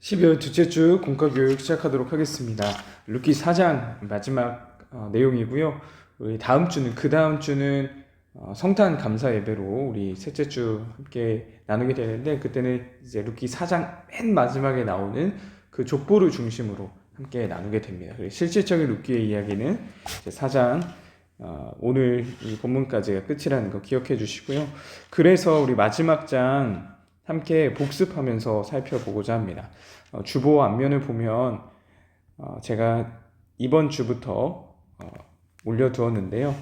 12월 둘째 주 공과교육 시작하도록 하겠습니다. 룻기 4장 마지막 내용이고요. 우리 다음 주는 성탄 감사 예배로 우리 셋째 주 함께 나누게 되는데, 그때는 이제 룻기 4장 맨 마지막에 나오는 그 족보를 중심으로 함께 나누게 됩니다. 그리고 실질적인 룻기의 이야기는 이제 4장 오늘 이 본문까지가 끝이라는 거 기억해 주시고요. 그래서 우리 마지막 장 함께 복습하면서 살펴보고자 합니다. 주보 앞면을 보면 제가 이번 주부터 올려두었는데요.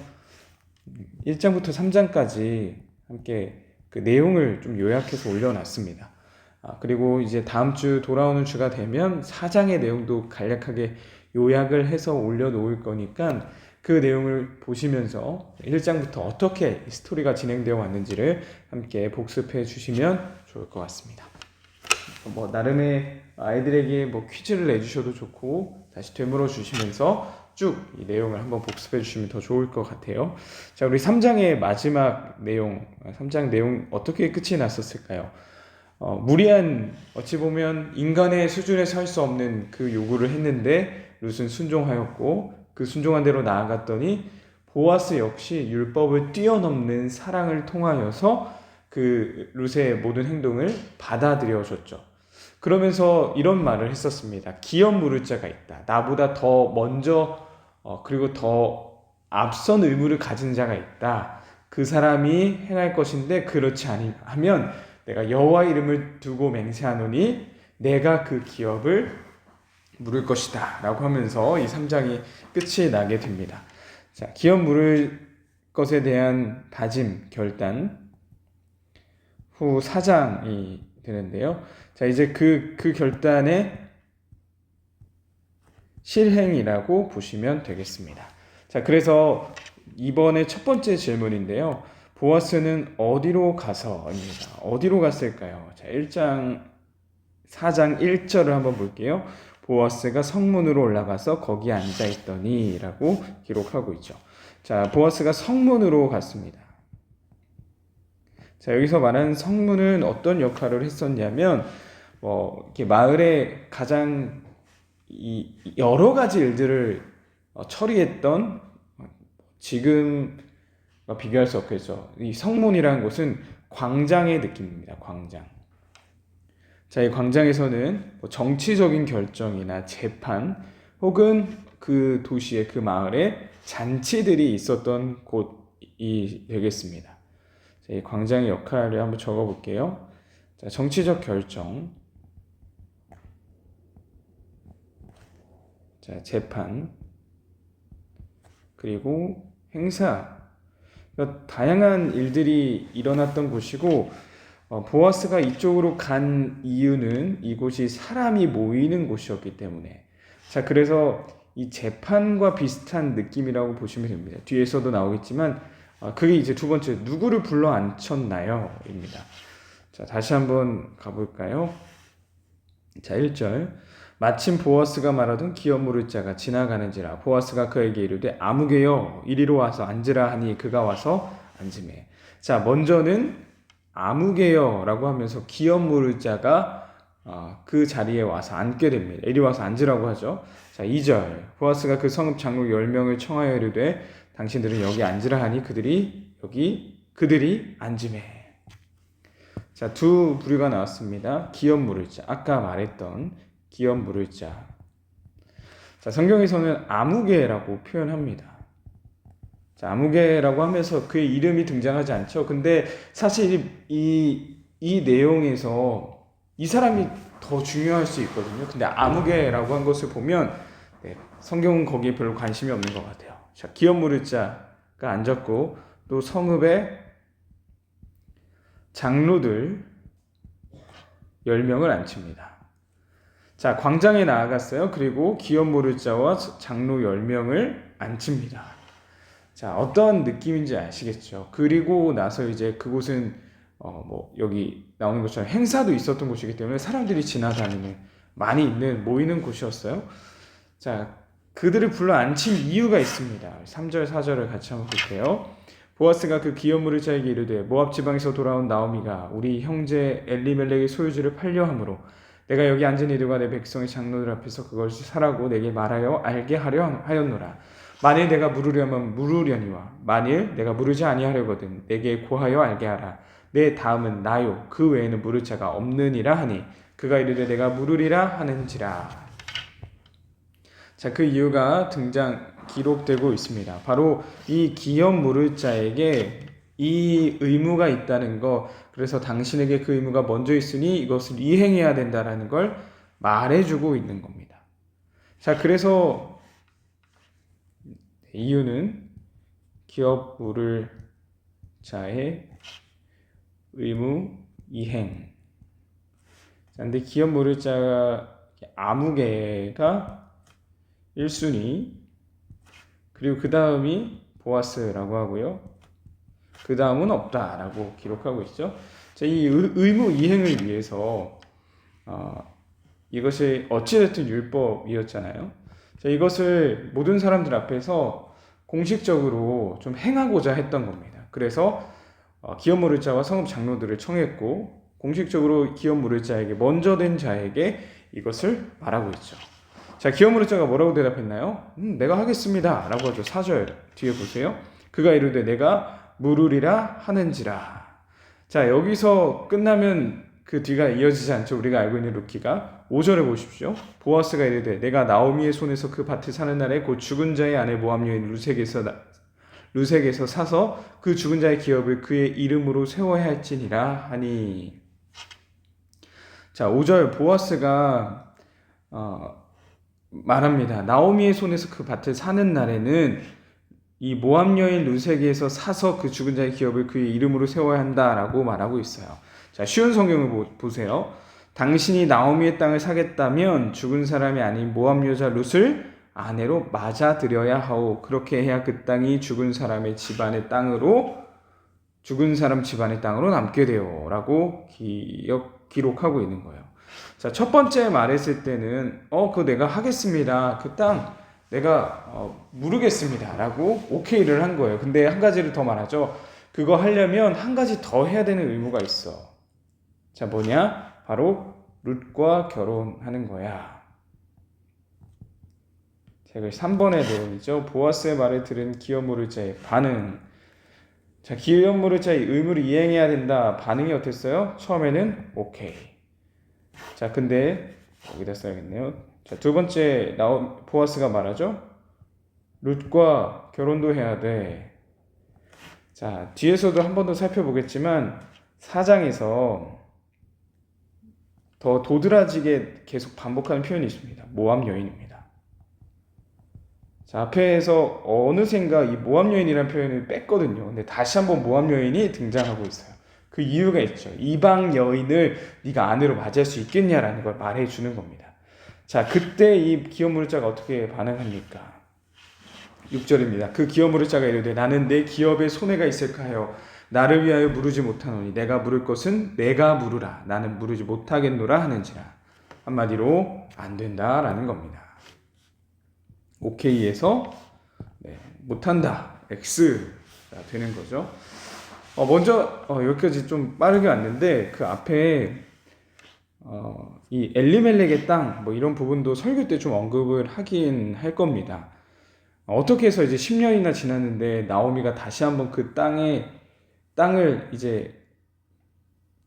1장부터 3장까지 함께 그 내용을 좀 요약해서 올려놨습니다. 그리고 이제 다음 주 돌아오는 주가 되면 4장의 내용도 간략하게 요약을 해서 올려놓을 거니까 그 내용을 보시면서 1장부터 어떻게 스토리가 진행되어 왔는지를 함께 복습해 주시면 좋을 것 같습니다. 나름의 아이들에게 퀴즈를 내주셔도 좋고, 다시 되물어 주시면서 쭉 이 내용을 한번 복습해 주시면 더 좋을 것 같아요. 자, 우리 3장의 마지막 내용, 3장 내용 어떻게 끝이 났었을까요? 무리한, 어찌 보면 인간의 수준에 설 수 없는 그 요구를 했는데 룻은 순종하였고, 그 순종한 대로 나아갔더니 보아스 역시 율법을 뛰어넘는 사랑을 통하여서 그 룻의 모든 행동을 받아들여줬죠. 그러면서 이런 말을 했었습니다. 기업 물을 자가 있다. 나보다 더 먼저 그리고 더 앞선 의무를 가진 자가 있다. 그 사람이 행할 것인데 그렇지 아니하면 내가 여호와 이름을 두고 맹세하노니 내가 그 기업을 물을 것이다 라고 하면서 이 3장이 끝이 나게 됩니다. 자, 기업 물을 것에 대한 다짐, 결단 후 4장이 되는데요. 자, 이제 그 결단의 실행이라고 보시면 되겠습니다. 자, 그래서 이번에 첫 번째 질문인데요. 보아스는 어디로 가서입니다. 어디로 갔을까요? 자, 4장 1절을 한번 볼게요. 보아스가 성문으로 올라가서 거기 앉아 있더니 라고 기록하고 있죠. 자, 보아스가 성문으로 갔습니다. 자, 여기서 말하는 성문은 어떤 역할을 했었냐면, 이렇게 마을에 가장 여러 가지 일들을 처리했던, 지금 비교할 수 없겠죠. 이 성문이라는 곳은 광장의 느낌입니다. 광장. 자, 이 광장에서는 정치적인 결정이나 재판 혹은 그 도시의 그 마을에 잔치들이 있었던 곳이 되겠습니다. 자, 이 광장의 역할을 한번 적어볼게요. 자, 정치적 결정, 자, 재판, 그리고 행사. 그러니까 다양한 일들이 일어났던 곳이고, 보아스가 이쪽으로 간 이유는 이곳이 사람이 모이는 곳이었기 때문에. 자, 그래서 이 재판과 비슷한 느낌이라고 보시면 됩니다. 뒤에서도 나오겠지만 그게 이제 두 번째, 누구를 불러 앉혔나요? 입니다. 자, 다시 한번 가볼까요? 자, 1절. 마침 보아스가 말하던 기업 물을 자가 지나가는지라 보아스가 그에게 이르되 아무개여 이리로 와서 앉으라 하니 그가 와서 앉으매. 자, 먼저는 아무개여 라고 하면서 기업 물을 자가 그 자리에 와서 앉게 됩니다. 이리 와서 앉으라고 하죠. 자, 2절. 보아스가 그 성읍 장로 10명을 청하여 이르되 당신들은 여기 앉으라 하니 그들이 앉으매. 자, 두 부류가 나왔습니다. 기업 물을 자, 아까 말했던 기업 물을 자. 자, 성경에서는 아무개라고 표현합니다. 자, 아무개라고 하면서 그의 이름이 등장하지 않죠. 근데 사실 이 내용에서 이 사람이 더 중요할 수 있거든요. 근데 아무개라고 한 것을 보면 성경은 거기에 별로 관심이 없는 것 같아요. 자, 기업 물을 자가 앉았고, 또 성읍의 장로들 10명을 앉힙니다. 자, 광장에 나아갔어요. 그리고 기업 물을 자와 장로 10명을 앉힙니다. 자, 어떤 느낌인지 아시겠죠? 그리고 나서 이제 그곳은 여기 나오는 것처럼 행사도 있었던 곳이기 때문에 사람들이 지나다니는, 많이 모이는 곳이었어요. 자, 그들을 불러 앉힌 이유가 있습니다. 3절 4절을 같이 한번 볼게요. 보아스가 그 기업 물을 자에게 이르되 모압 지방에서 돌아온 나오미가 우리 형제 엘리멜렉의 소유지를 팔려 함으로 내가 여기 앉은 이들과 내 백성의 장로들 앞에서 그것이 사라고 내게 말하여 알게 하려 하였노라. 만일 내가 물으려면 물으려니와 만일 내가 물으지 아니하려거든 내게 고하여 알게 하라. 내 다음은 나요 그 외에는 물을 자가 없느니라 하니 그가 이르되 내가 물으리라 하는지라. 자, 그 이유가 기록되고 있습니다. 바로 이 기업 물을 자에게 이 의무가 있다는 거, 그래서 당신에게 그 의무가 먼저 있으니 이것을 이행해야 된다라는 걸 말해주고 있는 겁니다. 자, 그래서 이유는 기업 물을 자의 의무 이행. 자, 근데 기업 물을 자가 아무개가 1순위, 그리고 그 다음이 보아스라고 하고요. 그 다음은 없다라고 기록하고 있죠. 자, 이 의무 이행을 위해서 이것이 어찌됐든 율법이었잖아요. 자, 이것을 모든 사람들 앞에서 공식적으로 좀 행하고자 했던 겁니다. 그래서 기업 물을 자와 성읍 장로들을 청했고 공식적으로 기업 물을 자에게 먼저 된 자에게 이것을 말하고 있죠. 자, 기업 물을 자가 뭐라고 대답했나요? 내가 하겠습니다 라고 하죠. 4절 뒤에 보세요. 그가 이르되 내가 물으리라 하는지라. 자, 여기서 끝나면 그 뒤가 이어지지 않죠. 우리가 알고 있는 루키가 5절에 보십시오. 보아스가 이르되 내가 나오미의 손에서 그 밭을 사는 날에 곧 죽은 자의 아내 모압 여인 루색에서 사서 그 죽은 자의 기업을 그의 이름으로 세워야 할지니라 하니. 자, 5절 보아스가 말합니다. 나오미의 손에서 그 밭을 사는 날에는 이 모압 여인 루색에서 사서 그 죽은 자의 기업을 그의 이름으로 세워야 한다라고 말하고 있어요. 자, 쉬운 성경을 보세요. 당신이 나오미의 땅을 사겠다면 죽은 사람이 아닌 모압 여자 룻을 아내로 맞아들여야 하오. 그렇게 해야 그 땅이 죽은 사람 집안의 땅으로 남게 돼요 라고 기록하고 있는 거예요. 자, 첫 번째 말했을 때는 그거 내가 하겠습니다. 그 땅 내가 물으겠습니다 라고 오케이를 한 거예요. 근데 한 가지를 더 말하죠. 그거 하려면 한 가지 더 해야 되는 의무가 있어. 자, 뭐냐? 바로 룻과 결혼하는 거야. 자, 3번의 내용이죠. 보아스의 말을 들은 기업 물을 자의 반응. 자, 기업 물을 자의 의무를 이행해야 된다. 반응이 어땠어요? 처음에는 오케이. 자, 근데 여기다 써야겠네요. 자, 두 번째 보아스가 말하죠. 룻과 결혼도 해야 돼. 자, 뒤에서도 한 번 더 살펴보겠지만 4장에서 더 도드라지게 계속 반복하는 표현이 있습니다. 모압 여인입니다. 자, 앞에서 어느샌가 이 모압 여인이라는 표현을 뺐거든요. 근데 다시 한번 모압 여인이 등장하고 있어요. 그 이유가 있죠. 이방 여인을 네가 아내로 맞이할 수 있겠냐라는 걸 말해주는 겁니다. 자, 그때 이 기업 물을 자가 어떻게 반응합니까? 6절입니다. 그 기업 물을 자가 이르되 나는 내 기업에 손해가 있을까 하여 나를 위하여 물으지 못하노니 내가 물을 것은 내가 물으라. 나는 물으지 못하겠노라 하는지라. 한마디로 안 된다라는 겁니다. 오케이에서 못한다. X가 되는 거죠. 먼저 여기까지 좀 빠르게 왔는데 그 앞에 이 엘리멜렉의 땅 이런 부분도 설교 때 좀 언급을 하긴 할 겁니다. 어떻게 해서 이제 10년이나 지났는데 나오미가 다시 한번 그 땅을 이제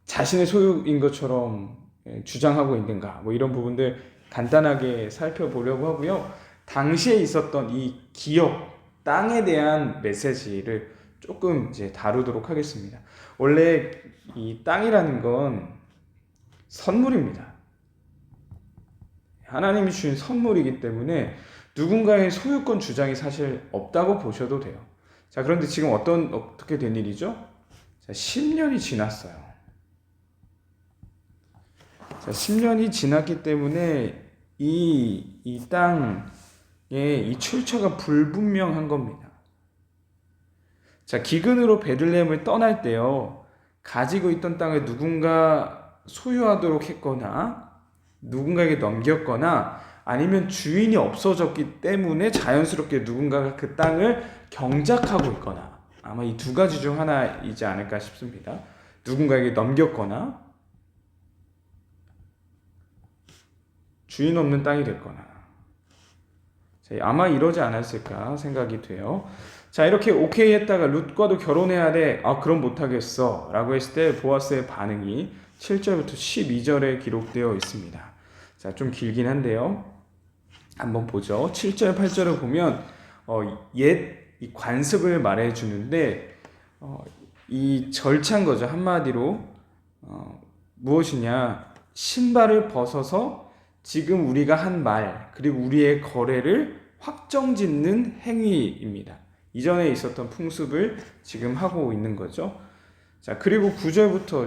자신의 소유인 것처럼 주장하고 있는가 이런 부분들 간단하게 살펴보려고 하고요. 당시에 있었던 이 기업 땅에 대한 메시지를 조금 이제 다루도록 하겠습니다. 원래 이 땅이라는 건 선물입니다. 하나님이 주신 선물이기 때문에 누군가의 소유권 주장이 사실 없다고 보셔도 돼요. 자, 그런데 지금 어떻게 된 일이죠? 자, 10년이 지났어요. 자, 10년이 지났기 때문에 이 땅에 이 출처가 불분명한 겁니다. 자, 기근으로 베들레헴을 떠날 때요, 가지고 있던 땅을 누군가 소유하도록 했거나 누군가에게 넘겼거나 아니면 주인이 없어졌기 때문에 자연스럽게 누군가가 그 땅을 경작하고 있거나, 아마 이 두 가지 중 하나이지 않을까 싶습니다. 누군가에게 넘겼거나 주인 없는 땅이 됐거나. 자, 아마 이러지 않았을까 생각이 돼요. 자, 이렇게 오케이 했다가 룻과도 결혼해야 돼. 아, 그럼 못하겠어 라고 했을 때 보아스의 반응이 7절부터 12절에 기록되어 있습니다. 자, 좀 길긴 한데요. 한번 보죠. 7절, 8절을 보면 옛 이 관습을 말해주는데 이 절차인 거죠. 한마디로 무엇이냐, 신발을 벗어서 지금 우리가 한 말 그리고 우리의 거래를 확정짓는 행위입니다. 이전에 있었던 풍습을 지금 하고 있는 거죠. 자, 그리고 9절부터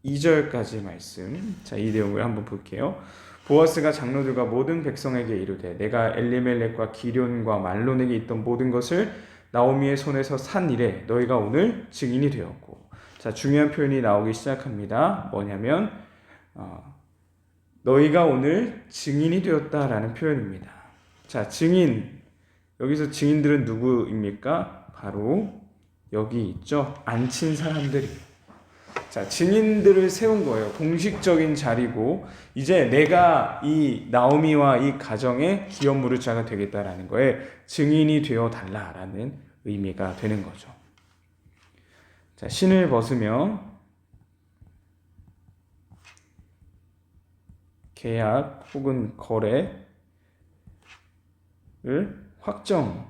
12절까지 말씀, 자, 이 내용을 한번 볼게요. 보아스가 장로들과 모든 백성에게 이르되 내가 엘리멜렉과 기럨과 말론에게 있던 모든 것을 나오미의 손에서 산 일에 너희가 오늘 증인이 되었고. 자, 중요한 표현이 나오기 시작합니다. 뭐냐면 너희가 오늘 증인이 되었다라는 표현입니다. 자, 증인, 여기서 증인들은 누구입니까? 바로 여기 있죠. 앉힌 사람들이. 자, 증인들을 세운 거예요. 공식적인 자리고, 이제 내가 이 나오미와 이 가정의 기업 물을 자가 되겠다라는 거에 증인이 되어 달라라는 의미가 되는 거죠. 자, 신을 벗으며 계약 혹은 거래를 확정시켰죠.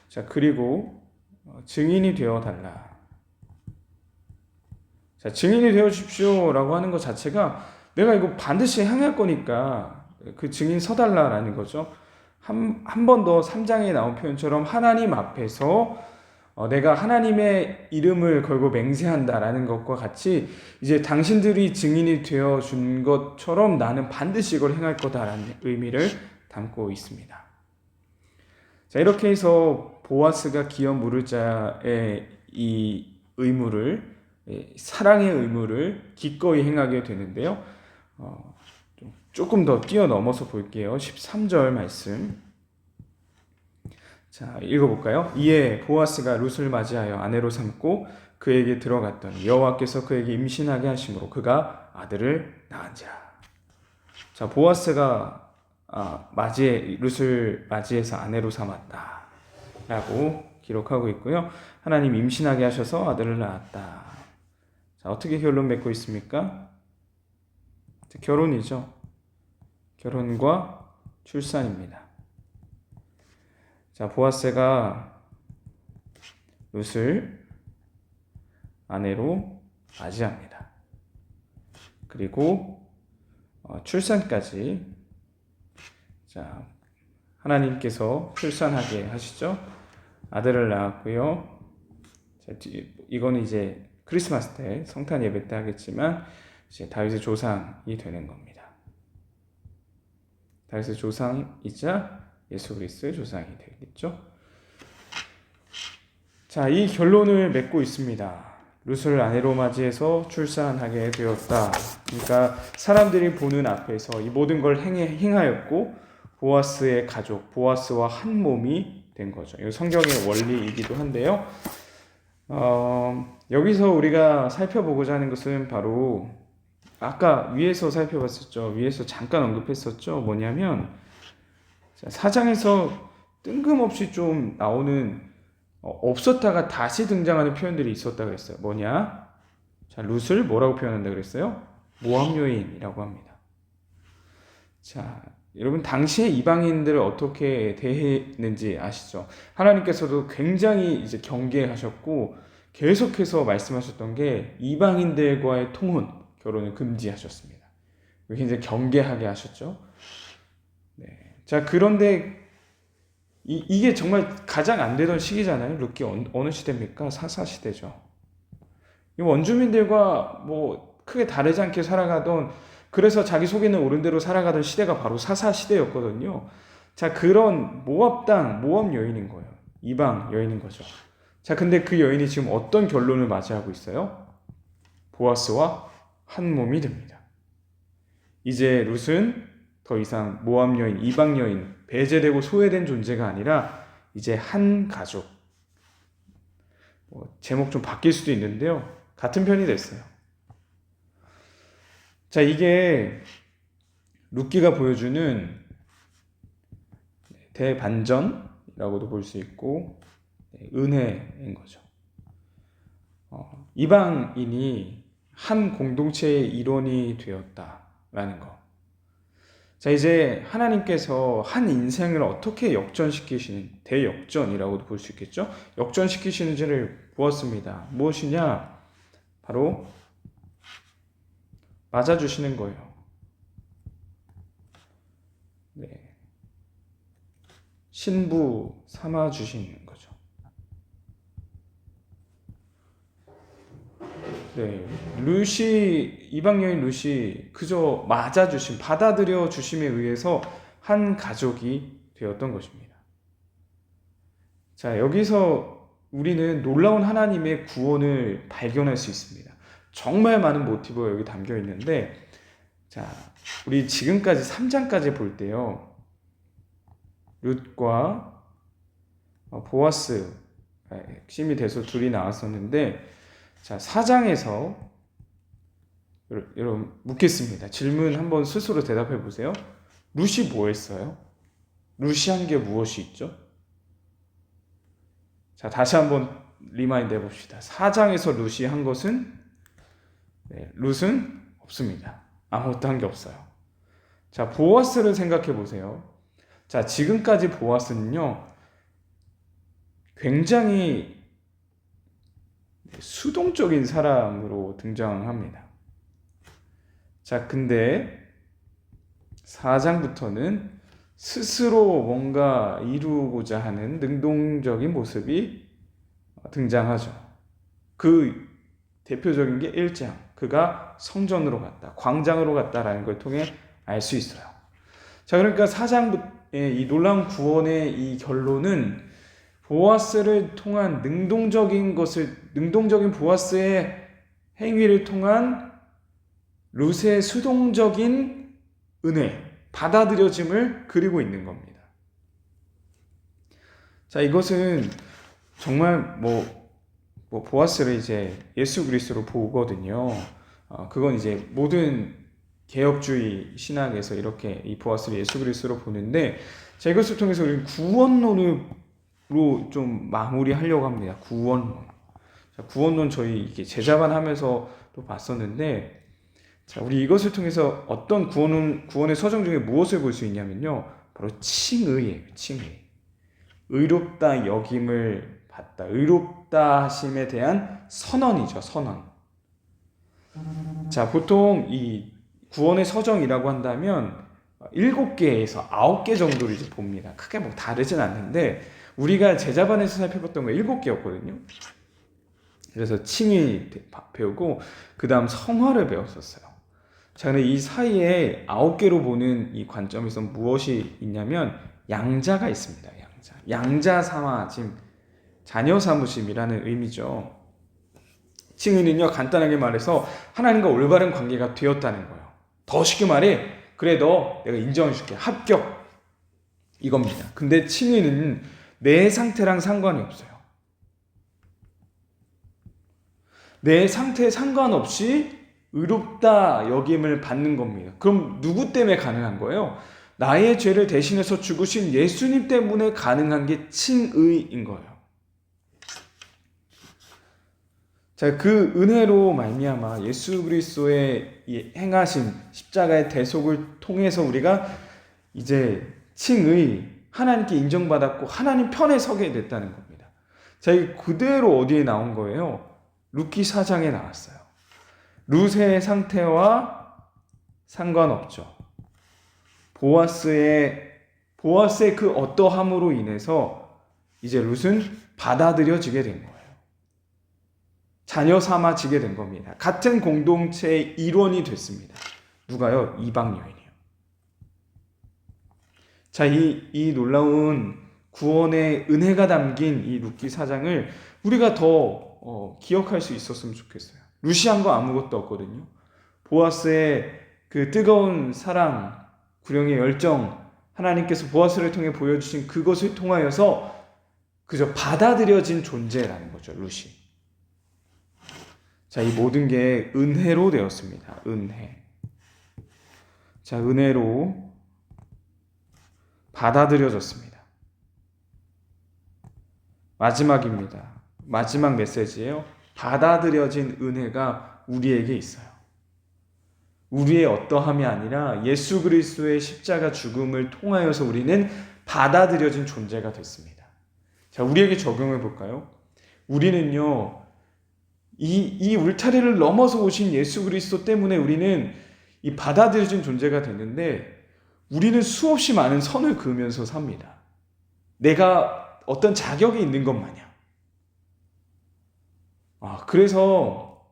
자, 그리고 증인이 되어 달라. 자, 증인이 되어 주십시오 라고 하는 것 자체가 내가 이거 반드시 행할 거니까 그 증인 서달라라는 거죠. 한 번 더 3장에 나온 표현처럼 하나님 앞에서 내가 하나님의 이름을 걸고 맹세한다라는 것과 같이 이제 당신들이 증인이 되어 준 것처럼 나는 반드시 이걸 행할 거다라는 의미를 담고 있습니다. 자, 이렇게 해서 보아스가 기업 물을 자의 이 의무를, 사랑의 의무를 기꺼이 행하게 되는데요. 조금 더 뛰어넘어서 볼게요. 13절 말씀. 자, 읽어볼까요? 이에 보아스가 룻을 맞이하여 아내로 삼고 그에게 들어갔더니 여호와께서 그에게 임신하게 하심으로 그가 아들을 낳은지라. 자, 보아스가 룻을 맞이해서 아내로 삼았다 라고 기록하고 있고요. 하나님 임신하게 하셔서 아들을 낳았다. 자, 어떻게 결론 맺고 있습니까? 결혼이죠. 결혼과 출산입니다. 자, 보아스가 룻을 아내로 맞이합니다. 그리고 출산까지, 자, 하나님께서 출산하게 하시죠. 아들을 낳았고요. 자, 이거는 이제 크리스마스 때 성탄 예배 때 하겠지만 이제 다윗의 조상이 되는 겁니다. 다윗의 조상이자 예수 그리스도의 조상이 되겠죠. 자, 이 결론을 맺고 있습니다. 룻을 아내로 맞이해서 출산하게 되었다. 그러니까 사람들이 보는 앞에서 이 모든 걸 행하였고 보아스의 가족, 보아스와 한 몸이 된 거죠. 이거 성경의 원리이기도 한데요. 여기서 우리가 살펴보고자 하는 것은 바로 아까 위에서 살펴봤었죠. 위에서 잠깐 언급했었죠. 뭐냐면 4장에서 뜬금없이 좀 나오는 없었다가 다시 등장하는 표현들이 있었다고 했어요. 뭐냐? 자, 룻을 뭐라고 표현한다 그랬어요? 모압 여인이라고 합니다. 자, 여러분 당시의 이방인들을 어떻게 대했는지 아시죠? 하나님께서도 굉장히 이제 경계하셨고 계속해서 말씀하셨던 게 이방인들과의 통혼, 결혼을 금지하셨습니다. 굉장히 경계하게 하셨죠. 네. 자, 그런데 이게 정말 가장 안 되던 시기잖아요. 룻기 어느 시대입니까? 사사 시대죠. 이 원주민들과 뭐 크게 다르지 않게 살아가던, 그래서 자기 속에는 옳은 대로 살아가던 시대가 바로 사사 시대였거든요. 자, 그런 모압 땅, 모압 여인인 거예요. 이방 여인인 거죠. 자, 근데 그 여인이 지금 어떤 결론을 맞이하고 있어요? 보아스와 한 몸이 됩니다. 이제 룻은 더 이상 모압 여인, 이방 여인, 배제되고 소외된 존재가 아니라 이제 한 가족. 제목 좀 바뀔 수도 있는데요. 같은 편이 됐어요. 자, 이게 룻기가 보여주는 대반전이라고도 볼 수 있고 은혜인 거죠. 이방인이 한 공동체의 일원이 되었다라는 거. 자, 이제 하나님께서 한 인생을 어떻게 역전시키시는, 대역전이라고도 볼 수 있겠죠? 역전시키시는지를 보았습니다. 무엇이냐? 바로 맞아주시는 거예요. 네. 신부 삼아주시는 거죠. 네. 이방 여인 룻이 그저 맞아주심, 받아들여 주심에 의해서 한 가족이 되었던 것입니다. 자, 여기서 우리는 놀라운 하나님의 구원을 발견할 수 있습니다. 정말 많은 모티브가 여기 담겨 있는데, 자, 우리 지금까지 3장까지 볼 때요, 룻과 보아스, 핵심이 돼서 둘이 나왔었는데, 자, 4장에서 여러분 묻겠습니다. 질문 한번 스스로 대답해 보세요. 룻이 뭐 했어요? 룻이 한 게 무엇이 있죠? 자, 다시 한번 리마인드 해봅시다. 4장에서 룻이 한 것은, 룻은 없습니다. 아무것도 한 게 없어요. 자, 보아스를 생각해 보세요. 자, 지금까지 보아스는요, 굉장히 수동적인 사람으로 등장합니다. 자, 근데 4장부터는 스스로 뭔가 이루고자 하는 능동적인 모습이 등장하죠. 그 대표적인 게 1장. 그가 성전으로 갔다, 광장으로 갔다라는 걸 통해 알 수 있어요. 자, 그러니까 4장의 이 놀라운 구원의 이 결론은 보아스를 통한 능동적인 보아스의 행위를 통한 룻의 수동적인 은혜, 받아들여짐을 그리고 있는 겁니다. 자, 이것은 정말 보아스를 이제 예수 그리스도로 보거든요. 그건 이제 모든 개혁주의 신학에서 이렇게 이 보아스를 예수 그리스도로 보는데, 자, 이것을 통해서 우리는 구원론으로 좀 마무리하려고 합니다. 구원론. 자, 구원론 저희 이게 제자반 하면서 또 봤었는데, 자, 우리 이것을 통해서 어떤 구원의 서정 중에 무엇을 볼 수 있냐면요, 바로 칭의예요. 칭의. 의롭다 여김을 받다. 의롭다 하심에 대한 선언이죠. 선언. 자, 보통 이 구원의 서정이라고 한다면 7개에서 9개 정도를 이제 봅니다. 크게 뭐 다르진 않는데, 우리가 제자반에서 살펴봤던 거 7개였거든요. 그래서 칭의 배우고 그 다음 성화를 배웠었어요. 자, 근데 이 사이에 9개로 보는 이 관점에서 무엇이 있냐면 양자가 있습니다. 양자 삼아짐, 자녀 삼으심이라는 의미죠. 칭의는요, 간단하게 말해서 하나님과 올바른 관계가 되었다는 거예요. 더 쉽게 말해, 그래 너 내가 인정해줄게, 합격, 이겁니다. 근데 칭의는 내 상태랑 상관이 없어요. 내 상태에 상관없이 의롭다 여김을 받는 겁니다. 그럼 누구 때문에 가능한 거예요? 나의 죄를 대신해서 죽으신 예수님 때문에 가능한 게 칭의인 거예요. 자, 그 은혜로 말미암아 예수 그리스도의 이 행하신 십자가의 대속을 통해서 우리가 이제 칭의, 하나님께 인정받았고 하나님 편에 서게 됐다는 겁니다. 자, 이 그대로 어디에 나온 거예요? 룻기 4장에 나왔어요. 룻의 상태와 상관없죠. 보아스의 그 어떠함으로 인해서 이제 룻은 받아들여지게 된 거예요. 자녀 삼아지게 된 겁니다. 같은 공동체의 일원이 됐습니다. 누가요? 이방 여인이요. 자, 이 놀라운 구원의 은혜가 담긴 이 룻기 4장을 우리가 더 기억할 수 있었으면 좋겠어요. 룻이 한 거 아무것도 없거든요. 보아스의 그 뜨거운 사랑, 구령의 열정, 하나님께서 보아스를 통해 보여주신 그것을 통하여서 그저 받아들여진 존재라는 거죠, 룻이. 자, 이 모든 게 은혜로 되었습니다. 은혜. 자, 은혜로 받아들여졌습니다. 마지막입니다. 마지막 메시지예요. 받아들여진 은혜가 우리에게 있어요. 우리의 어떠함이 아니라 예수 그리스도의 십자가 죽음을 통하여서 우리는 받아들여진 존재가 됐습니다. 자, 우리에게 적용해 볼까요? 우리는요, 이 울타리를 넘어서 오신 예수 그리스도 때문에 우리는 이 받아들여진 존재가 됐는데, 우리는 수없이 많은 선을 그으면서 삽니다. 내가 어떤 자격이 있는 것 마냥. 그래서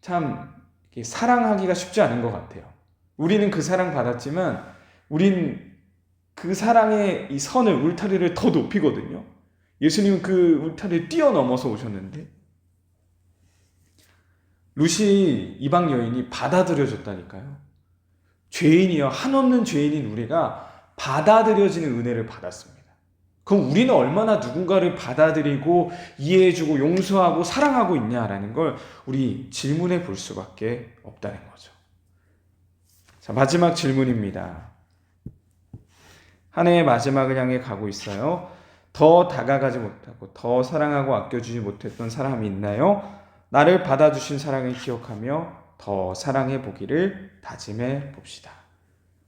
참 사랑하기가 쉽지 않은 것 같아요. 우리는 그 사랑 받았지만 우린 그 사랑의 이 선을, 울타리를 더 높이거든요. 예수님은 그 울타리를 뛰어넘어서 오셨는데, 루시 이방 여인이 받아들여졌다니까요. 죄인이요, 한없는 죄인인 우리가 받아들여지는 은혜를 받았습니다. 그럼 우리는 얼마나 누군가를 받아들이고 이해해주고 용서하고 사랑하고 있냐라는 걸 우리 질문해 볼 수밖에 없다는 거죠. 자, 마지막 질문입니다. 한 해의 마지막을 향해 가고 있어요. 더 다가가지 못하고 더 사랑하고 아껴주지 못했던 사람이 있나요? 나를 받아주신 사랑을 기억하며 더 사랑해 보기를 다짐해 봅시다.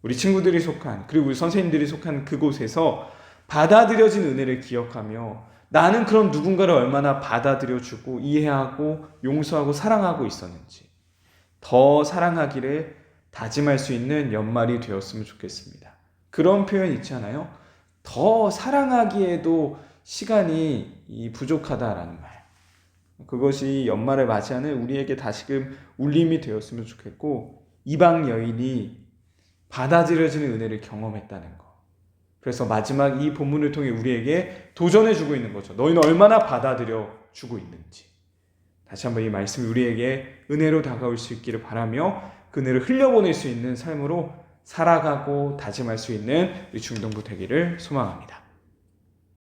우리 친구들이 속한, 그리고 우리 선생님들이 속한 그곳에서 받아들여진 은혜를 기억하며 나는 그런 누군가를 얼마나 받아들여주고 이해하고 용서하고 사랑하고 있었는지 더 사랑하기를 다짐할 수 있는 연말이 되었으면 좋겠습니다. 그런 표현 있잖아요. 더 사랑하기에도 시간이 부족하다라는 말. 그것이 연말을 맞이하는 우리에게 다시금 울림이 되었으면 좋겠고, 이방 여인이 받아들여지는 은혜를 경험했다는 것. 그래서 마지막 이 본문을 통해 우리에게 도전해주고 있는 거죠. 너희는 얼마나 받아들여주고 있는지. 다시 한번 이 말씀이 우리에게 은혜로 다가올 수 있기를 바라며 그 은혜를 흘려보낼 수 있는 삶으로 살아가고 다짐할 수 있는 우리 중동부 되기를 소망합니다.